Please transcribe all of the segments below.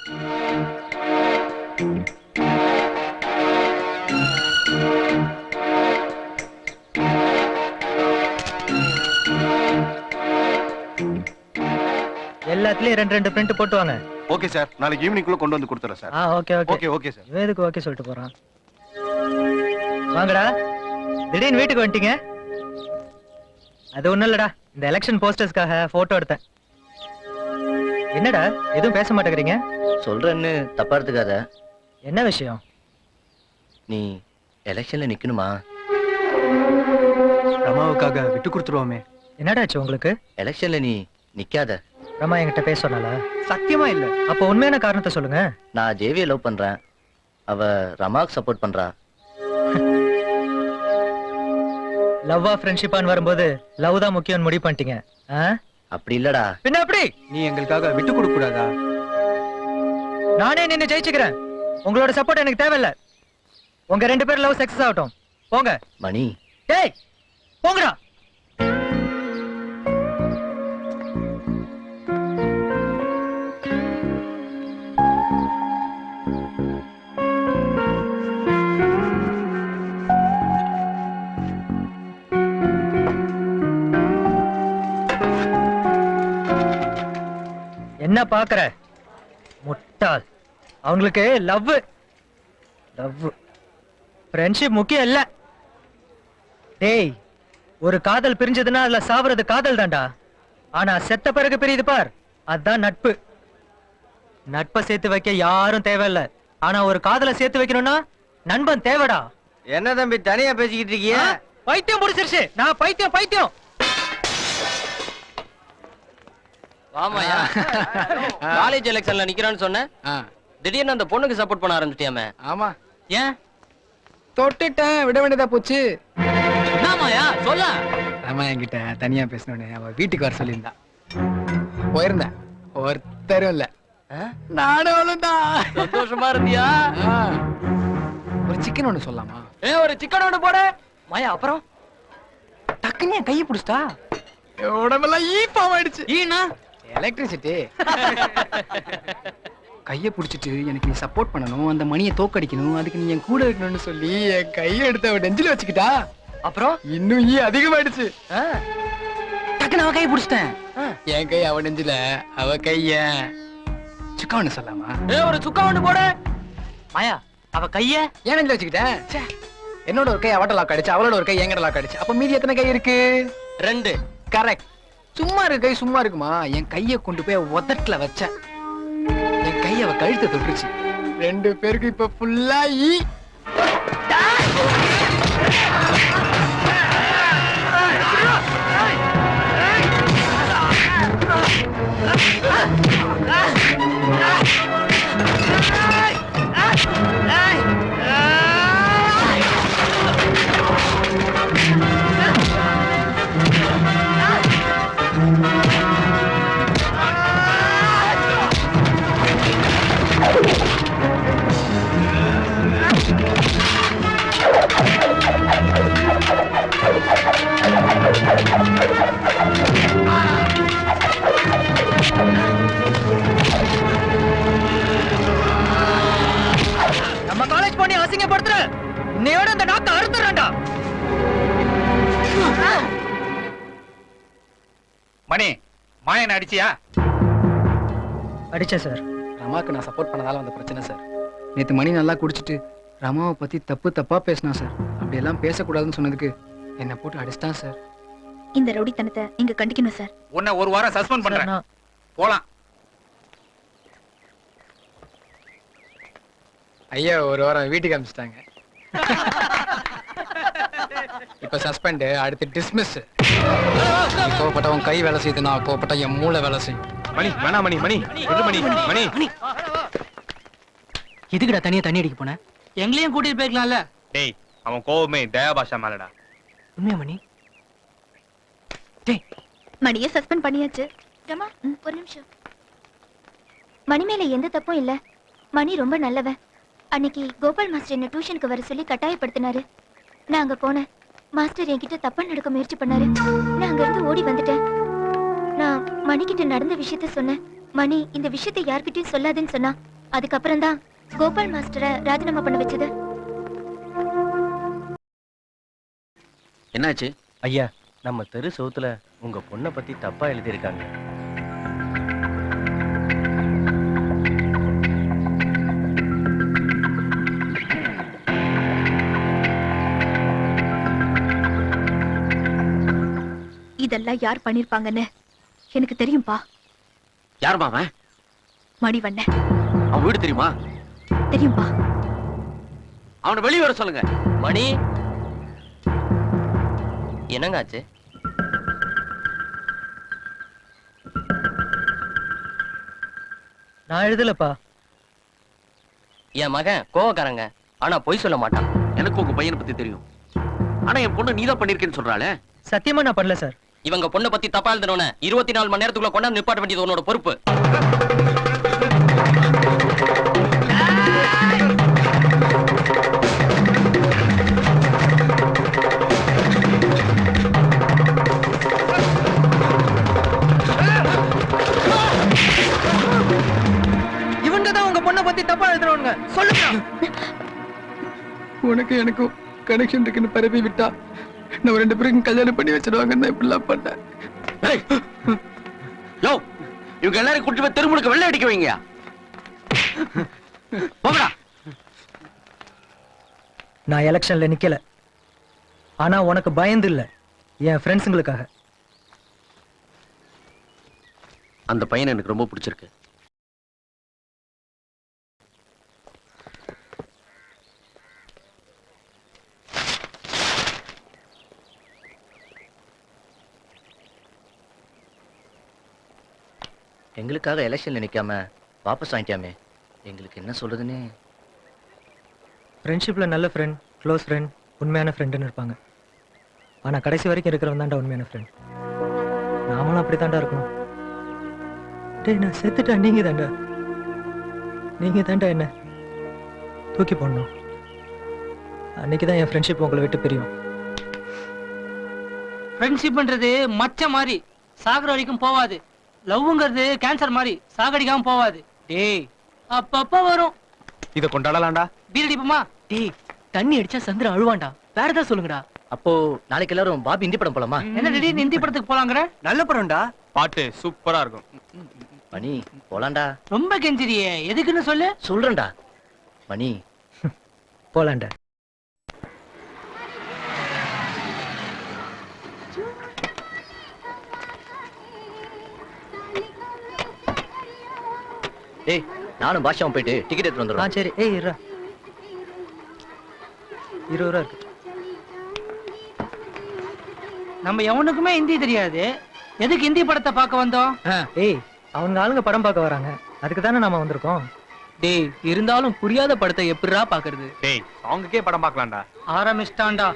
எல்லாத்துலயும் ரெண்டு பிரிண்ட் போட்டு வாங்க. ஓகே சார், நாளைக்கு ஈவினிங்குள்ள கொண்டு வந்து கொடுத்துறேன் sir. Okay okay okay okay sir. இவன் எதுக்கு ஓகே சொல்லிட்டு போறான்? வாங்கடா, திடீர்னு வீட்டுக்கு வந்துட்டீங்க. அது ஒண்ணும் இல்லடா, இந்த எலெக்ஷன் போஸ்டர்ஸ்க்காக போட்டோ எடுத்தேன். என்னடா எதுவும் பேச மாட்டேங்கிறீங்க? சொல்றேன்னு தப்பா எடுத்துக்காத. என்ன விஷயம்? நீ எலெக்ஷன்ல நிக்கணுமா? ரமாவுக்காக விட்டு கொடுத்துருவோமே. என்னடாச்சு உங்களுக்கு? எலெக்ஷன்ல நீ நிக்காத. ரமா என்கிட்ட பேச சொன்னால? சத்தியமா இல்ல. அப்ப உண்மையான காரணத்தை சொல்லுங்க. நான் ஜேவியை லவ் பண்றேன், அவ ரமாவுக்கு சப்போர்ட் பண்றா. லவ்வா ஃப்ரெண்ட்ஷிப்பான்னு வரும்போது லவ் தான் முக்கியம் முடிவு பண்ணிட்டீங்க. அப்படி இல்லடா. பின்ன அப்படி? நீ எங்களுக்காக விட்டு கொடுக்க கூடாதா? நானே நின்னு ஜெயிச்சுக்கிறேன். உங்களோட சப்போர்ட் எனக்கு தேவையில்ல. உங்க 2 பேர் லவ் சக்சஸ் ஆகட்டும். போங்க. மணி. டேய் போங்கடா. என்ன பாக்குற முட்டாள்? அவங்களுக்கு லவ் ஃப்ரெண்ட்ஷிப் முக்கியம் இல்ல. டேய், ஒரு காதல் பிரிஞ்சதுன்னா அதுல சாவறது காதல் தான்டா. ஆனா செத்த பிறகு பிரியுது பார், அதுதான் நட்பு. நட்பை சேர்த்து வைக்க யாரும் தேவையில்ல. ஆனா ஒரு காதலை சேர்த்து வைக்கணும்னா நண்பன் தேவைடா. என்ன தம்பி தனியா பேசிக்கிட்டு இருக்கீங்க? பைத்தியம் முடிச்சிருச்சு. நான் பைத்தியம். வாமாயா, காலேஜ் எலெக்ஷன்ல நிக்கிறான்னு சொன்னேன். திடீர்னு அந்த பொண்ணுக்கு சப்போர்ட் பண்ண ஆரம்பிச்சிட்டியாமே. ஆமா. ஏன்? தொட்டுட்டேன், விட வேண்டியதா போச்சு. ஆமாயா சொல்ல. ஆமா, என்கிட்ட தனியா பேசணும்னு அவ வீட்டுக்கு வர சொல்லியிருந்தா. போயிருந்தேன், ஒருத்தரும் இல்ல. நானும் தான். சந்தோஷமா இருந்தியா? ஒரு சிக்கன் ஒண்ணு சொல்லலாமா? ஒரு சிக்கன் ஒண்ணு போட. மாயா அப்புறம் டக்குன்னு என் கையை பிடிச்சிட்டா. உடம்பெல்லாம் ஈப்பாயிடுச்சு. ஈனா எலக்ட்ரிசிட்டி. கையை பிடிச்சிட்டு எனக்கு நீ சப்போர்ட் பண்ணணும், அந்த மணியை தோக்கடிக்கணும், அதுக்கு நீ என் கூட இருக்கணும்னு சொல்லி என் கையை எடுத்து அவ நெஞ்சில வச்சுக்கிட்டா. அப்புறம் இன்னும் ஈ அதிகமாயிடுச்சு. டக்குன்னு அவ கையை பிடிச்சிட்டேன். என் கை அவ நெஞ்சில, அவ கைய சுக்கா ஒண்ணு சொல்லலாமா? ஒரு சுக்கா ஒண்ணு போட. மாயா அவ கைய ஏன் நெஞ்சில வச்சுக்கிட்டேன்? என்னோட ஒரு கை அவட்ட லாக் அடிச்சு, அவளோட ஒரு கை எங்கட லாக் அடிச்சு. அப்ப மீதி எத்தனை கை இருக்கு? 2. கரெக்ட். சும்மா இருக்கு கை, சும்மா இருக்குமா? என் கையை கொண்டு போய் உதட்டுல வச்சேன். என் கை அவ கழுத்தை தொட்டுருச்சு. 2 பேருக்கு இப்ப ஃபுல்லா ஈ. நம்ம காலேஜ் பண்ணி அசிங்கப்படுத்துற இன்னையோட இந்த நாக்க அறுத்துறேன்டா. மணி, மாயன் அடிச்சியா? அடிச்சேன் சார். ரமாக்கு நான் சப்போர்ட் பண்ணதால வந்த பிரச்சனை சார். நேத்து மணி நல்லா குடிச்சிட்டு ரமாவை பத்தி தப்பா பேசினா சார். அப்படி எல்லாம் பேசக்கூடாதுன்னு சொன்னதுக்கு என்ன போட்டு அடிச்சிட்டான் சார். இந்த ரவுடித்தனத்தை இங்க கண்டிக்கணும் சார். உன்னை 1 வாரம் சஸ்பெண்ட் பண்றேன். போலாம். ஐயா 1 வாரம் வீட்டுக்கு அனுப்பிச்சிட்டாங்க. இப்ப சஸ்பெண்ட், அடுத்து டிஸ்மிஸ். கோபப்பட்டவன் கை வேலை செய்யுது, நான் கோபப்பட்ட என் மூளை வேலை செய்யும். மணி வேணா மணி, மணி மணி. எதுக்குடா தண்ணி அடிக்க போன? எங்களையும் கூட்டிட்டு போய்க்கலாம்ல. டேய், அவன் கோவமே தயாபாஷா மேலடா. உண்மையா மணி? மணியை சஸ்பெண்ட் பண்ணியாச்சு. ரமா, ஒரு நிமிஷம். மணி மேல எந்த தப்பும் இல்ல. மணி ரொம்ப நல்லவன். அன்னைக்கு கோபால் மாஸ்டர் என்ன டியூஷனுக்கு வர சொல்லி கட்டாயப்படுத்தினாரு. நான் அங்க போனேன். மாஸ்டர் என்கிட்ட தப்பா நடக்க முயற்சி பண்ணாரு. நான் அங்க இருந்து ஓடி வந்துட்டேன். நான் மணிக்கிட்ட நடந்த விஷயத்த சொன்னேன். மணி இந்த விஷயத்தை யார்கிட்டயும் சொல்லாதுன்னு சொன்னா. அதுக்கப்புறம் தான் கோபால் மாஸ்டரை ராஜினாமா பண்ண வச்சது. என்னாச்சு? ஐயா, நம்ம தெரு சவுத்துல உங்க பொண்ணை பத்தி தப்பா எழுதியிருக்காங்க. இதெல்லாம் யார் பண்ணிருப்பாங்கன்னு எனக்கு தெரியும்பா. யாருமா அவன்? மணிவண்ணன். அவன் வீடு தெரியுமா? தெரியும்பா. அவனை வெளியே வர சொல்லுங்க. மணி, என்னங்க ஆச்சு? நான் எழுதலப்பா. என் மகன் கோவக்காரங்க, ஆனா பொய் சொல்ல மாட்டான். எனக்கு உங்க பையனை பத்தி தெரியும், ஆனா என் பொண்ணு நீதான் பண்ணிருக்கேன்னு சொல்றாளே. சத்தியமா நான் பண்ணல சார். இவங்க பொண்ணை பத்தி தப்பா எழுதணும்னு 24 மணி நேரத்துக்குள்ள கொண்டாந்து நிப்பாட்ட வேண்டியது உன்னோட பொறுப்பு. இவங்க தான் உங்க பொண்ணை பத்தி தப்பா எழுதுறவங்க. சொல்லுங்க. உனக்கு எனக்கும் கனெக்ஷன் இருக்குன்னு பரப்பி விட்டா நம்ம 2 பேருக்கும் கல்யாணம் பண்ணி வச்சிடுவாங்கன்னு இப்படிலாம் பண்ணேன். யோ, இவங்க எல்லாரும் கூட்டிட்டு போய் தெருமுழுக்க வெள்ளை அடிக்க வைங்க. போங்கடா. நான் எலெக்ஷன்ல நிக்கல, ஆனா உனக்கு பயந்து இல்ல, என் ஃப்ரெண்ட்ஸுங்களுக்காக. அந்த பையனை எனக்கு ரொம்ப பிடிச்சிருக்கு. எங்களுக்காக எலெக்ஷன்ல நிக்காம வாபஸ் வாங்கிட்டாமே, எங்களுக்கு என்ன சொல்றதுன்னு. ஃப்ரெண்ட்ஷிப்ல நல்ல ஃப்ரெண்ட், க்ளோஸ் ஃப்ரெண்ட், உண்மையான ஃப்ரெண்டுன்னு இருப்பாங்க. ஆனா கடைசி வரைக்கும் இருக்கிறவன் தான்டா உண்மையான ஃப்ரெண்ட். நாமளும் அப்படித்தான்டா இருக்கணும். டேய், நான் செத்துட்டா நீங்க தான்டா என்ன தூக்கி போடணும். அன்னைக்குதான் என் ஃப்ரெண்ட்ஷிப் உங்களை விட்டு பிரியும். ஃப்ரெண்ட்ஷிப்ன்றது மச்ச மாதிரி சாகுற வரைக்கும் போவாது. லவ்ங்கிறது கேன்சர் மாதிரி சாகடிக்காம போவாது. டேய், அப்பப்ப வரும். இத கொண்டாடலாம்டா. பீர் அடிப்போமா? டேய், தண்ணி அடிச்சா சந்திரன் அழுவான்டா. வேற ஏதாவது சொல்லுங்கடா. அப்போ நாளைக்கு எல்லாரும் பாபி இந்தி படம் போலாமா? என்ன திடீர்னு இந்தி படத்துக்கு போலாங்கிற? நல்ல படம்டா. பாட்டு சூப்பரா இருக்கும். மணி, போலாண்டா. ரொம்ப கெஞ்சிரியே, எதுக்குன்னு சொல்லு. சொல்றேன்டா மணி. போலாண்டா. டேய், நானும் பாஷாவும் போயிட்டு டிக்கெட் எடுத்து வந்துடுறோம். சரி. ஏய், இருடா. 20 ரூபா இருக்கு. நம்ம எவனுக்குமே ஹிந்தி தெரியாது, எதுக்கு ஹிந்தி படத்தை பார்க்க வந்தோம்? ஏய், அவங்க ஆளுங்க படம் பார்க்க வராங்க, அதுக்கு தானே நாம வந்திருக்கோம். டேய், இருந்தாலும் புரியாத படத்தை எப்படிரா பாக்குறது? டேய், சாங்குக்கே படம் பார்க்கலாம்டா. ஆரம்பிச்சிட்டான்டா.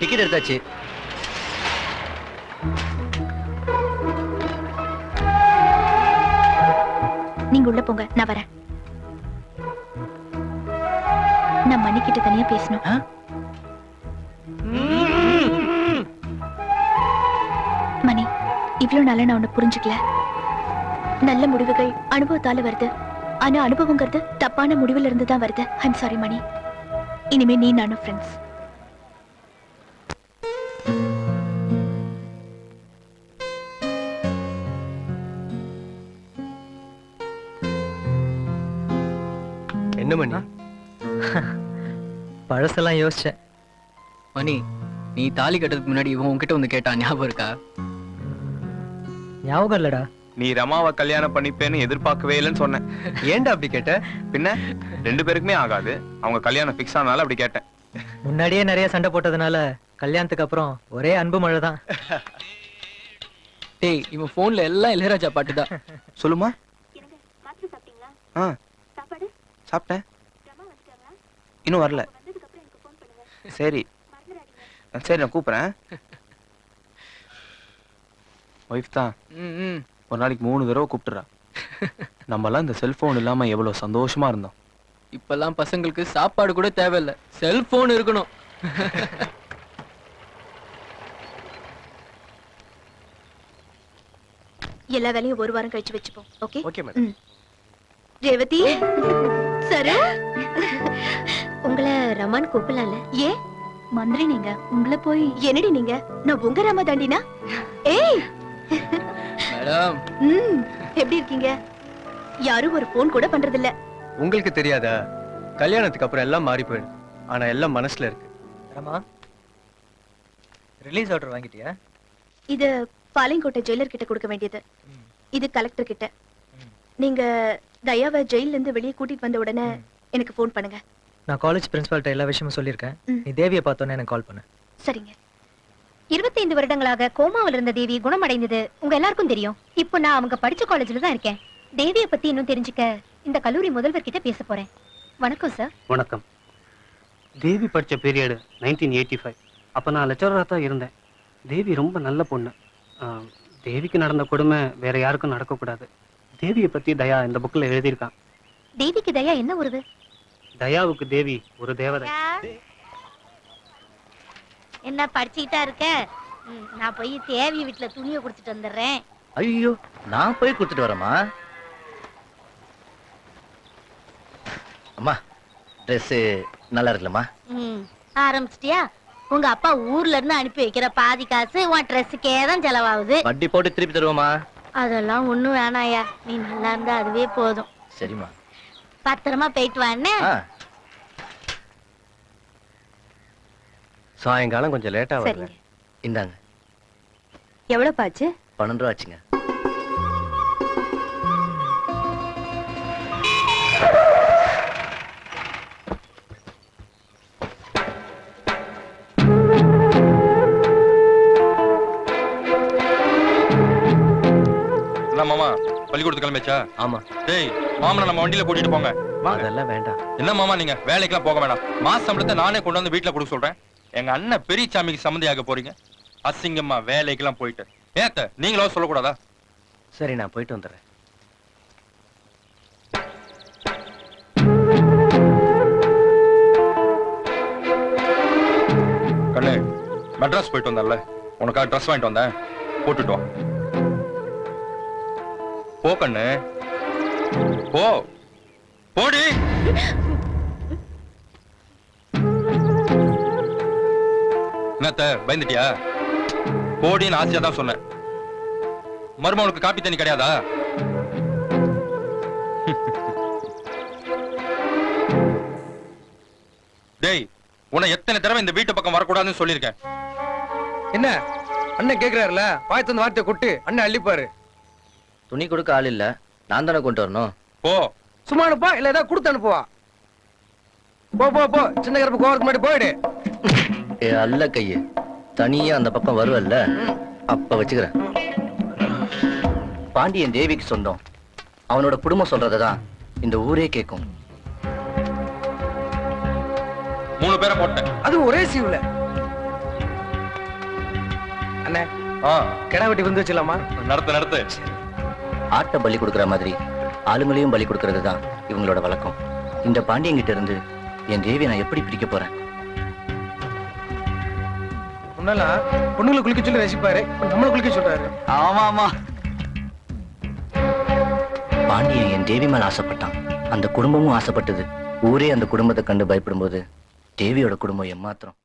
டிக்கெட் எடுத்தாச்சு. நீங்க உள்ள போங்க, நான் வரேன். நான் மணிக்கிட்ட தனியா பேசணும். மணி, இவ்வளவு நாளா நான் உன்னை புரிஞ்சுக்கல. நல்ல முடிவுகள் அனுபவத்தால வருது, ஆனா அனுபவங்கிறது தப்பான முடிவுல இருந்து தான் வருது. ஐம் சாரி மணி. இனிமே நீ நானும் ஃப்ரெண்ட்ஸ். என்ன மணி? பழசெல்லாம் யோசிச்சேன். மணி, நீ தாலி கட்டுறதுக்கு முன்னாடி இவன் உன்கிட்ட வந்து கேட்டான், ஞாபகம் இருக்கா? ஞாபகம் இல்லடா. நீ ரமாவை கல்யாணம் பண்ணிப்பேன்னு எதிர்பார்க்கவே இல்லைன்னு சொன்னேன். ஏன்டா அப்படி கேட்ட? பின்ன 2 பேருக்குமே ஆகாது, அவங்க கல்யாணம் ஃபிக்ஸ் ஆனால அப்படி கேட்டேன். முன்னாடியே நிறைய சண்டை போட்டதுனால கல்யாணத்துக்கு அப்புறம் ஒரே அன்பு மழை தான். டேய், இவன் போன்ல எல்லாம் இளையராஜா பாட்டு தான். சொல்லுமா? சாப்பிட்டேன், இன்னும் வரல. சரி சரி, நான் கூப்பிடுறேன். ஒய்ஃப் தான் ஒரு நாளைக்கு 3 தடவை கூப்பிட்டுறா. நம்மலாம் இந்த செல்போன் இல்லாம எவ்வளவு சந்தோஷமா இருந்தோம். இப்பெல்லாம் பசங்களுக்கு சாப்பாடு கூட தேவையில்லை, செல்போன் இருக்கணும். எல்லா வேலையும் ஒரு வாரம் கழிச்சு வச்சுப்போம். ஓகே? Okay madam. ரேவதி சரு உங்களை ரமான் கூப்பிடலாம்ல? ஏன் மந்திரி நீங்க உங்களை போய் என்னடி நீங்க? நான் உங்க ரமா தாண்டினா? ஏய் மேடம் எப்படி இருக்கீங்க? யாரும் ஒரு போன் கூட பண்றது இல்ல. உங்களுக்கு தெரியாதா? கல்யாணத்துக்கு அப்புறம் எல்லாம் மாறி போயிடும். ஆனா எல்லாம் மனசுல இருக்கு. ரமா, ரிலீஸ் ஆர்டர் வாங்கிட்டியா? இது பாளையங்கோட்டை ஜெயிலர் கிட்ட கொடுக்க வேண்டியது. இது கலெக்டர் கிட்ட. நீங்க தயாவை ஜெயில இருந்து வெளியே கூட்டிட்டு வந்த உடனே எனக்கு போன் பண்ணுங்க. நான் காலேஜ் பிரின்சிபால்ட்ட எல்லா விஷயமும் சொல்லியிருக்கேன். நீ தேவியை பார்த்தோன்னே எனக்கு கால் பண்ணு. சரிங்க. 25 வருடங்களாக கோமாவில் இருந்த தேவி குணமடைந்தது உங்க எல்லாருக்கும் தெரியும். இப்போ நான் அவங்க படிச்ச காலேஜ்ல தான் இருக்கேன். தேவியை பத்தி இன்னும் தெரிஞ்சுக்க இந்த கல்லூரி முதல்வர் கிட்ட பேச போறேன். வணக்கம் சார். வணக்கம். தேவி படித்த பீரியடு 1985. அப்போ நான் லெக்சராக தான் இருந்தேன். தேவி ரொம்ப நல்ல பொண்ணு. தேவிக்கு நடந்த கொடுமை வேற யாருக்கும் நடக்கக்கூடாது. தேவியை பற்றி தயா இந்த புக்கில் எழுதியிருக்கான். தேவிக்கு தயா என்ன உறவு? தயாவுக்கு தேவி ஒரு தேவதை. என்ன படிச்சுக்கிட்டா இருக்க? நான் போய் தேவி வீட்டுல துணியை குடிச்சிட்டு வந்துடுறேன். ஐயோ, நான் போய் கொடுத்துட்டு வரேம்மா. அம்மா, ட்ரெஸ் நல்லா இருக்குல்லம்மா? ஆரம்பிச்சிட்டியா? உங்க அப்பா ஊர்ல இருந்து அனுப்பி வைக்கிற பாதி காசு உன் ட்ரெஸ்ஸுக்கே தான் செலவாகுது. வட்டி போட்டு திருப்பி தருவோமா? அதெல்லாம் ஒண்ணும் வேணாயா, நீ நல்லா இருந்தா அதுவே போதும். சரிம்மா. பத்திரமா போயிட்டு வான்னு. சாயங்காலம் கொஞ்சம் லேட்டா சரிங்க. வருவேன். இந்தாங்க. எவ்வளவு பாச்சு? 12 ரூபா ஆச்சுங்க. மாமா பள்ளிக்கூடத்து கிளம்பியாச்சா? ஆமா. டேய், மாமனை நம்ம வண்டியில கூட்டிட்டு போங்க. அதெல்லாம் வேண்டாம். என்ன மாமா நீங்க வேலைக்கெல்லாம் போக வேண்டாம். மாச சம்பளத்தை நானே கொண்டு வந்து வீட்டுல கொடுக்க சொல்றேன். எங்க அண்ணன் பெரிய சாமிக்கு சம்மந்தியாக போறீங்க. அசிங்கம்மா வேலைக்கெல்லாம் போயிட்டு. ஏத்த நீங்களும் சொல்லக்கூடாதா? சரி, நான் போயிட்டு வந்துடுறேன். கண்ணு, மெட்ராஸ் போயிட்டு வந்தல, உனக்காக ட்ரெஸ் வாங்கிட்டு வந்தேன், போட்டுட்டு வா. போ கண்ணு, போ. போடி. என்னத்த பயந்துட்டியா? போடின்னு ஆசையா தான் சொன்னேன். மருமகனுக்கு காப்பி தண்ணி கிடையாதா? டேய், உன்னை எத்தனை தடவை இந்த வீட்டு பக்கம் வரக்கூடாதுன்னு சொல்லியிருக்கேன். என்ன அண்ணன் கேக்குறாருல, வாய்த்து வந்து வார்த்தையை கொட்டு, அண்ணன் அள்ளிப்பாரு. துணி கொடுக்க ஆள் இல்ல, நான் தானே கொண்டு வரணும். போ. சும்மா அனுப்பா, இல்ல ஏதாவது கொடுத்து அனுப்புவா. போ போ போ, சின்ன கருப்பு கோவத்துக்கு முன்னாடி போயிடு. ஏ அல்ல கையே, தனியா அந்த பக்கம் வருவல்ல, அப்ப வச்சுக்கிறேன். பாண்டியன் தேவிக்கு சொந்தம். அவனோட குடும்பம் சொல்றதான் இந்த ஊரே கேட்கும். 3 பேரை போட்டேன். அது ஒரே சீவுல. அண்ணே, கிடா வெட்டி வந்து வச்சிடலாமா? நடத்து. ஆட்டை பலி கொடுக்கற மாதிரி ஆளுங்களையும் பலி கொடுக்கறது தான் இவங்களோட வழக்கம். இந்த பாண்டியங்கிட்ட இருந்து என் தேவியை நான் எப்படி பிரிக்க போறேன்? முன்னெல்லாம் பொண்ணுங்களை குளிக்க சொல்லி ரசிப்பாரு, நம்மளை குளிக்க சொல்றாரு. ஆமா. பாண்டியன் என் தேவி மேல ஆசைப்பட்டான். அந்த குடும்பமும் ஆசைப்பட்டது. ஊரே அந்த குடும்பத்தை கண்டு பயப்படும் போது தேவியோட குடும்பம் ஏமாத்திரம்.